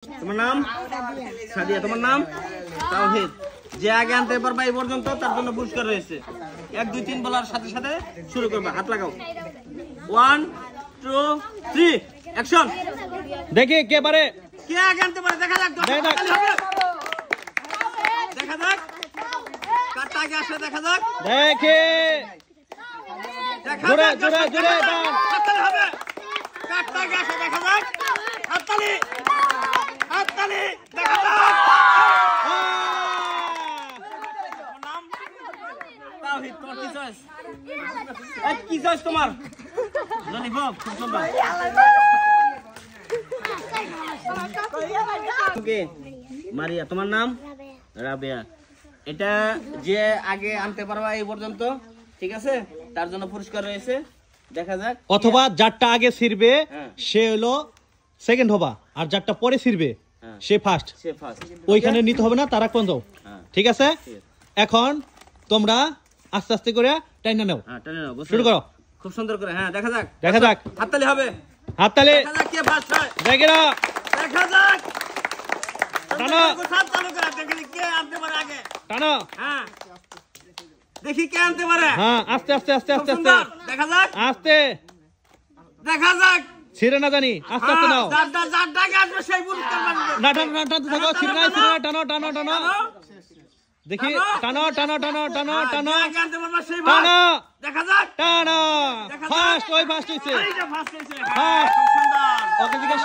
তোমার নাম সাদিয়া, তোমার নাম তাওহীদ। যে আগে আনতে পারবা এই পর্যন্ত তার জন্য পুরস্কার রয়েছে। 1 2 3 বলার সাথে সাথে শুরু করবা, হাত লাগাও। 1 2 3 অ্যাকশন। দেখি কে পারে, কে আগে আনতে পারে দেখা যাক। দেখা যাক কারটা আগে আসে, দেখা যাক। দেখি জোরে জোরে জোরে হাততালি হবে, কারটা আগে আসে দেখা যাক। হাততালি হাততালি দেখা যাক। নাম তাওহীদ, তোমার কি চয়েস? কি চয়েস তোমার? ললিপপ, খুব সুন্দর। মারিয়া, তোমার নাম রাবেয়া। এটা যে আগে আনতে পারবা এই পর্যন্ত, ঠিক আছে, তার জন্য পুরস্কার রয়েছে। দেখা যাক। অথবা যারটা আগে ছিড়বে সে হলো সেকেন্ড হবা, আর যারটা পরে ছিড়বে সে ফার্স্ট। ওইখানে নিতে হবে না, তারা কোন যাও, ঠিক আছে? এখন তোমরা আস্তে আস্তে করে টাইনা নাও, শুরু করো। খুব সুন্দর করে। হ্যাঁ, দেখা যাক দেখা যাক। হাততালি হবে, হাততালি। দেখা যাক কে ফার্স্ট হয়। দেখি না, দেখা যাক। টানো চালু করে দেখি কে আনতে পারে আগে। টানো। হ্যাঁ, দেখি কে আনতে পারে। হ্যাঁ, আস্তে আস্তে আস্তে আস্তে আস্তে দেখা যাক। আস্তে দেখা যাক। ছিড়ে না জানি, আস্তে আস্তে নাও। যারটা আগে আসবে সেই পুরস্কার পাবে। না টানো না টানো থাকো, ছিড়ে না ছিড়ে না, টানো টানো টানো। দেখি টানো টানো টানো টানো টানো আগে আনতে পারবে সেই টানো। দেখা যাক। টানো ফার্স্ট, ওই ফার্স্ট হইছে। এইটা ফার্স্ট হইছে। হ্যাঁ, খুব সুন্দর। ওকে জিজ্ঞেস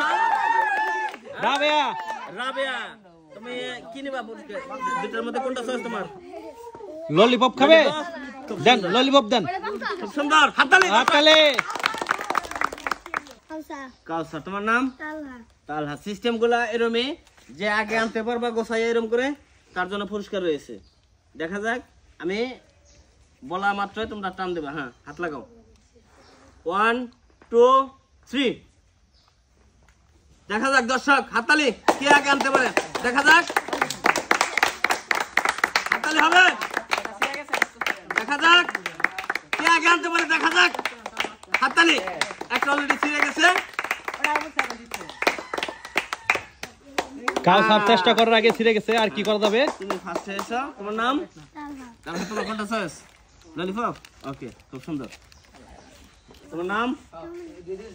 রাবেয়া। রাবেয়া, তুমি কি নিবা পুরস্কার? দুটোর মধ্যে কোনটা চয়েস তোমার? ললিপপ খাবে? দেন ললিপপ দেন। খুব সুন্দর, হাততালি হাততালি। কাউসার, তোমার নাম তালহা। সিস্টেম গুলা এরমই, যে আগে আনতে পারবা গোছাই এরম করে তার জন্য পুরস্কার রয়েছে। দেখা যাক, আমি বলা মাত্রই তোমরা টান দেবা। হ্যাঁ, হাত লাগাও। 1 2 3 দেখা যাক দর্শক, হাততালি কে আগে আনতে পারে দেখা যাক। হাততালি হবে, দেখা যাক কে আগে আনতে পারে দেখা যাক। হাততালি। একটা অলরেডি ছিঁড়ে গেছে। কাউসার চেষ্টা করার আগে ছিঁড়ে গেছে, আর কি করা যাবে? তুমি ফার্স্ট হয়েছো। তোমার নাম? তাহলে তোমার কোনটা চয়েস? ললিপপ। ওকে, খুব সুন্দর। তোমার নাম?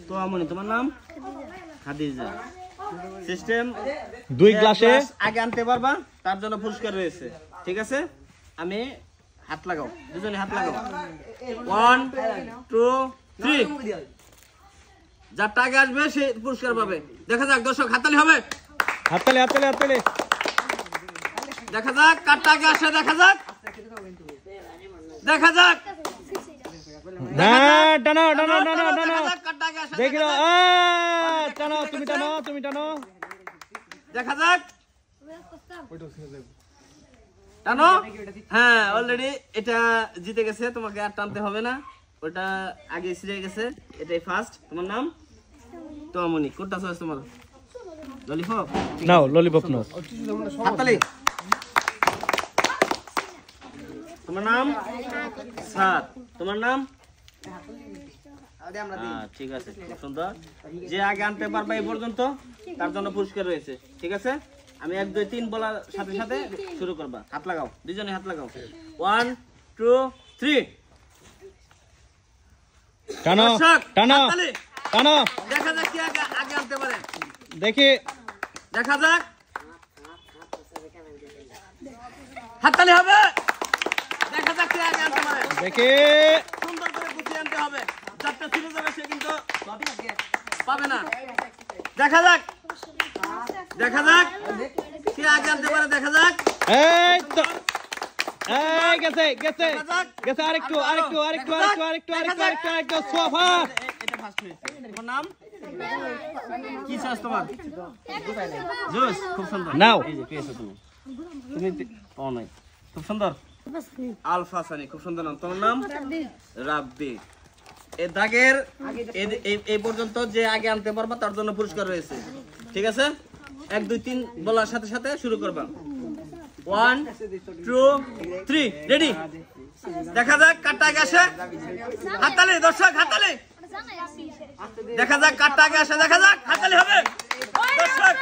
তোয়ামনি। তোমার নাম? খাদিজা। সিস্টেম 2 গ্লাসে আগে আনতে পারবা তার জন্য পুরস্কার রয়েছে, ঠিক আছে? আমি হাত লাগাও, দুজনে হাত লাগাও। 1 2 3 যারটা আগে আসবে সে পুরস্কার পাবে। দেখা যাক দর্শক, হাততালি হবে। হাততালি হাততালি হাততালি। দেখা যাক কারটা আগে আসে, দেখা যাক। দেখা যাক। না টানো টানো টানো টানো। কারটা আগে আসে, দেখি না, টানো তুমি, টানো তুমি, টানো। দেখা যাক। টানো। হ্যাঁ, অলরেডি এটা জিতে গেছে, তোমাকে আর টানতে হবে না, ওটা আগে ছিঁড়ে গেছে। এটাই ফার্স্ট। তোমার নাম? তোয়ামনি। কোনটা চয়েস তোমার? ললিপপ। নাও ললিপপ নাও। হাততালি। তোমার নাম? সাদ। তোমার নাম? ঠিক আছে, খুব সুন্দর। যে আগে আনতে পারবা এই পর্যন্ত তার জন্য পুরস্কার রয়েছে, ঠিক আছে? আমি 1 2 3 বলার সাথে সাথে শুরু করবা। হাত লাগাও, দুজনে হাত লাগাও। 1 2 3 টানো টানো টানো। দেখা যাক কে আগে আনতে পারে। দেখি, দেখা যাক। হাততালি হবে, দেখা যাক কে আগে আনতে পারে। দেখি সুন্দর করে গুছিয়ে আনতে হবে, যারটা ছিঁড়ে যাবে সে কিন্তু পাবে না। দেখা যাক, দেখা যাক কে আগে আনতে পারে। দেখা যাক। এই তো, এই গেছে গেছে গেছে। আরেকটু আরেকটু আরেকটু আরেকটু আরেকটু আরেকটু আরেকটু আরেকটু। সোফা। এটা ফার্স্ট হয়েছে। তোমার নাম কি? চাস তোমার? জোস। খুব সুন্দর। নাও। এই যে পেয়েছো তুমি, তুমি পাও নাই। খুব সুন্দর। আলফা সানি। খুব সুন্দর নাম। তোমার নাম? রাব্বি। এই দাগের এই পর্যন্ত যে আগে আনতে পারবা তার জন্য পুরস্কার রয়েছে, ঠিক আছে? 1 2 3 বলার সাথে সাথে শুরু করবা। 1 2 3 রেডি। দেখা যাক কারটা আগে আসে। হাততালি দর্শক, হাততালি। দেখা যাক কারটা আগে আসে, দেখা যাক। হাততালি হবে দর্শক।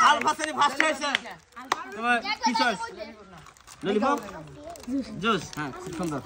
আলফা সানি ফার্স্ট হয়েছে তোমার কি চয়েস ললিপপ জুস হ্যাঁ খুব সুন্দর